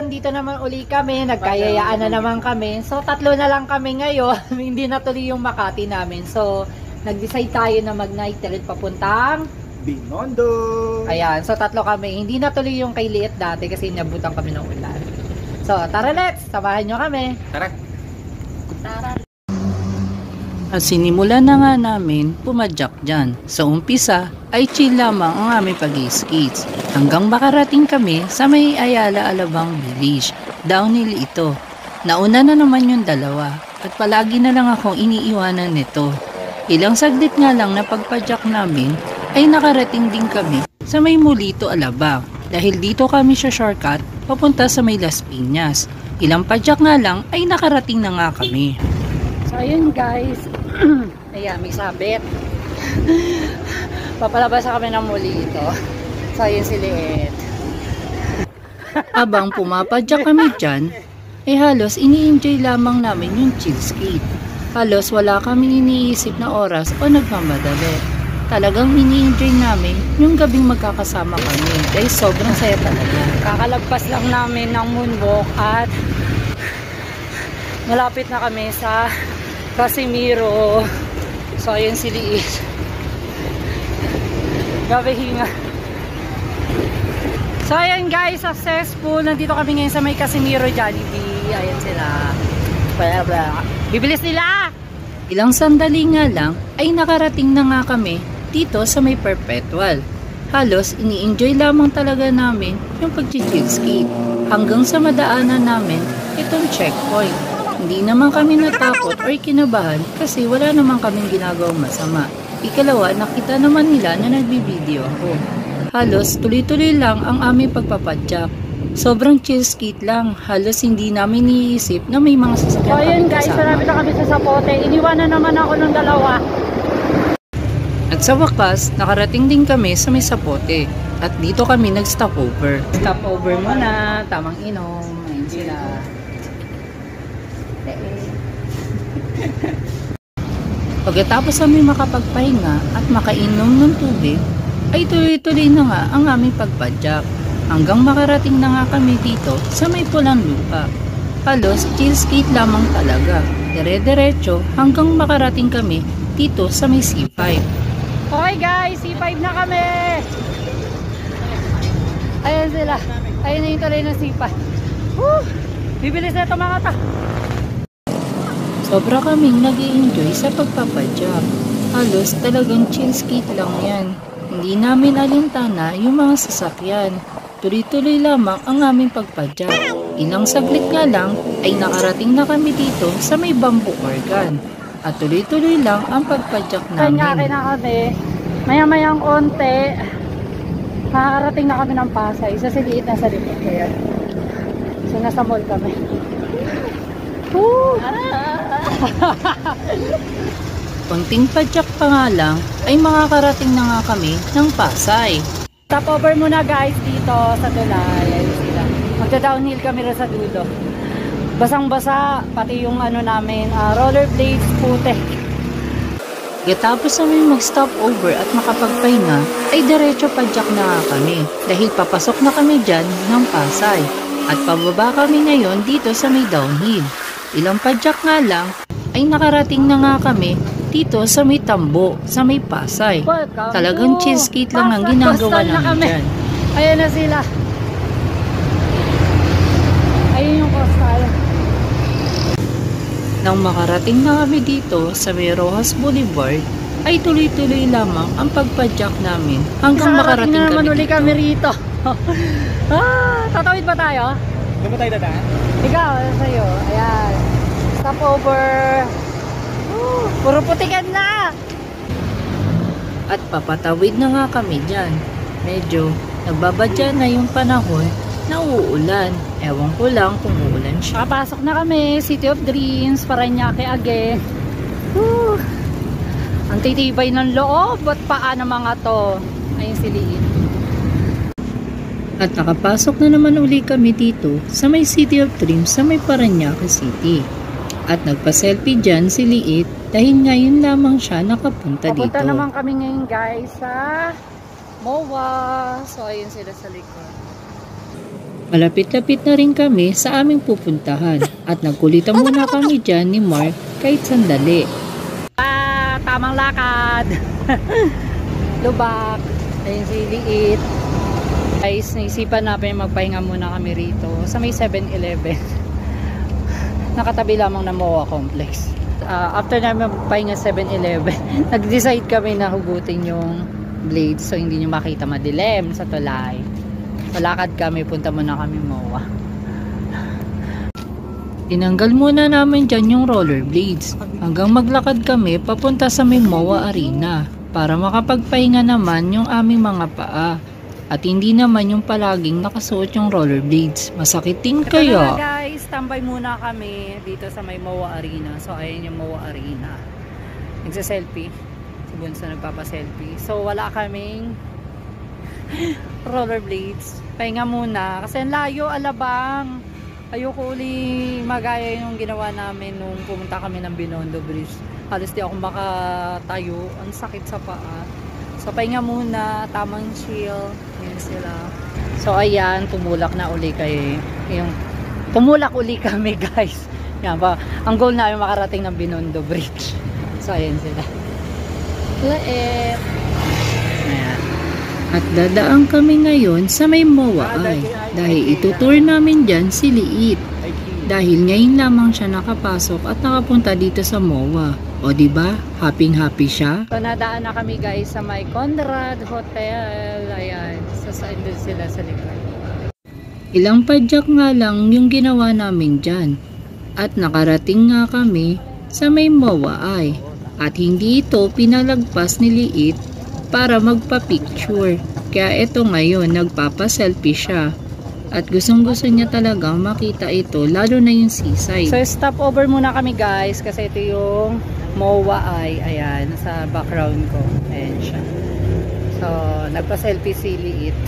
nandito naman uli kami, nagkayayaan na naman kami. So, 3 na lang kami ngayon. Hindi na tuloy yung Makati namin. So, nag-decide tayo na mag-night trip papuntang Binondo. Ayan, so 3 kami. Hindi na tuloy yung kay Liit dati kasi nabutan kami ng ulan. So, tara let's! Samahan nyo kami. Tara. Tara. At sinimulan na nga namin pumadyak dyan. Sa umpisa ay chill lamang ang aming pag-skates hanggang makarating kami sa may Ayala Alabang Village. Downhill ito. Nauna na naman yung dalawa at palagi na lang akong iniiwanan nito. Ilang saglit nga lang na pagpadyak namin ay nakarating din kami sa may Mulito Alabang dahil dito kami sa shortcut papunta sa may Las Piñas. Ilang padyak nga lang ay nakarating na nga kami. So, ayun guys. Ayan, may sabit. Papalabas na kami ng Mulito. So, ayun si Liit. Habang pumapadyak kami dyan, ay halos ini-enjoy lamang namin yung chill skate. Halos wala kami iniisip na oras o nagmamadali. Talagang ini-enjoy namin yung gabing magkakasama kami dahil sobrang saya talaga. Kakalagpas lang namin ng moonwalk at malapit na kami sa Casimiro. So, ayun si Liit. Grabe hinga. So, ayun guys, successful. Nandito kami ngayon sa may Casimiro Jollibee. Ayan sila. Blah, blah. Bibilis nila! Ilang sandali nga lang ay nakarating na nga kami dito sa may Perpetual. Halos ini-enjoy lamang talaga namin yung pag-chill skate hanggang sa madaanan namin itong checkpoint. Hindi naman kami natakot or kinabahan kasi wala naman kaming ginagawang masama. Ikalawa, nakita naman nila na nagbibideo ako. Halos tuloy-tuloy lang ang aming pagpapadyak. Sobrang chill skate lang. Halos hindi namin iniisip na may mga sasakyan So, ayun kami guys, kasama. marami na kami sa Sapote. Iniwanan naman ako ng 2. At sa wakas, nakarating din kami sa may Sapote. At dito kami nag-stopover. Stopover muna, tamang inom. Ayun sila. Pagkatapos kami makapagpahinga at makainom ng tubig, ay tuloy-tuloy na nga ang aming pagpadyak. Hanggang makarating na nga kami dito sa may Pulang Lupa. Halos chill skate lamang talaga. Dire-diretso hanggang makarating kami dito sa may C5. Okay guys, C5 na kami! Ayan sila. Ayun na yung tuloy ng C5. Woo! Bibilis na ito mga ta. Sobra kaming nag-i-enjoy sa pagpapadyak. Halos talagang chill skate lang yan. Hindi namin alintana yung mga sasakyan. Tuloy-tuloy lamang ang aming pagpadyak. Ilang saglit nga lang ay nakarating na kami dito sa may Bamboo Organ. At tuloy-tuloy lang ang pagpadyak namin. Kanya na kami. Maya-mayang konti. Nakakarating na kami ng Pasay. Isa si Liit na sa likod. Kaya. So, nasa mall kami. Woo! Konting padyak pa nga lang ay makakarating na nga kami ng Pasay. Stopover muna guys dito sa Tulay. Ayun sila. Magda-downhill kami rin sa dulo. Basang-basa, pati yung ano namin, rollerblades, putek. Katapos namin mag-stop over at makapagpahinga, ay diretso padyak na nga kami dahil papasok na kami dyan ng Pasay. At pababa kami ngayon dito sa may downhill. Ilang padyak nga lang ay nakarating na nga kami dito sa may Tambo, sa may Pasay. Welcome Talagang to chill skate lang ang ginagawa Coastal na namin kami. dyan. Ayan na sila. Ayun yung coastal. Nang makarating na kami dito sa may Rojas Boulevard, ay tuloy-tuloy lamang ang pagpadyak namin hanggang makarating na naman kami uli dito. kami rito. Tatawid ba tayo? Doon ba tayo dadaan? Ikaw, sa'yo. Ayan. Stopover. Puro putikan na. At papatawid na nga kami dyan. Medyo nagbabadya na yung panahon na uulan. Ewan ko lang kung uulan siya. Papasok na kami. City of Dreams. Paranaque again. Woo. Ang titibay ng loob. At paa ng mga to. Ayun si Liit. At nakapasok na naman uli kami dito sa may City of Dreams sa may Paranaque City. At nagpa-selfie dyan si Liit dahil ngayon lamang siya nakapunta dito. Papunta naman kami ngayon guys sa MOA. So ayun sila sa likod. Malapit-lapit na rin kami sa aming pupuntahan at nagkulitan muna kami dyan ni Mark kahit sandali. Tamang lakad. Lubak. Ayun si Liit. Guys, naisipan namin magpahinga muna kami rito sa may 7-Eleven. Nakatabi lamang ng MOA Complex. After namin magpahinga 7-Eleven, nag-decide kami na hugutin yung blades so hindi nyo makita madilim sa tulay. Palakad kami, punta muna kami MOA. Tinanggal muna namin dyan yung rollerblades hanggang maglakad kami papunta sa may MOA Arena para makapagpahinga naman yung aming mga paa at hindi naman yung palaging nakasuot yung rollerblades. Masakit din kaya. Ito na guys, tambay muna kami dito sa may MOA Arena. So ayan yung MOA Arena. Nagsa-selfie. Si Bunso nagpapa-selfie. So wala kaming rollerblades. Pahinga muna kasi ang layo, Alabang. Ayoko uli magaya yung ginawa namin nung pumunta kami ng Binondo Bridge. Halos di ako makatayo. Ang sakit sa paa. So pahinga muna, tamang chill. Yan sila. So ayan, tumulak na uli kayo. Tumulak uli kami guys. Yan ba? Ang goal namin makarating ng Binondo Bridge. So ayan sila. Laep. Ayan. At dadaan kami ngayon sa may MOA ay dahil itutour namin dyan si Liit. Dahil ngayon lamang siya nakapasok at nakapunta dito sa MOA. O diba? Happy siya? So nadaan na kami guys sa may Conrad Hotel. Ayan. So saan din sila sa likod. Ilang padyak nga lang yung ginawa namin dyan. At nakarating nga kami sa may MOA ay. At hindi ito pinalagpas ni Liit para magpa-picture. Kaya ito ngayon, nagpapa-selfie siya. At gustong-gusto niya talaga makita ito, lalo na yung seaside. So stop over muna kami guys kasi ito yung MOA ay. Ayan, sa background ko. Ayan siya. So, nagpa-selfie si Liit.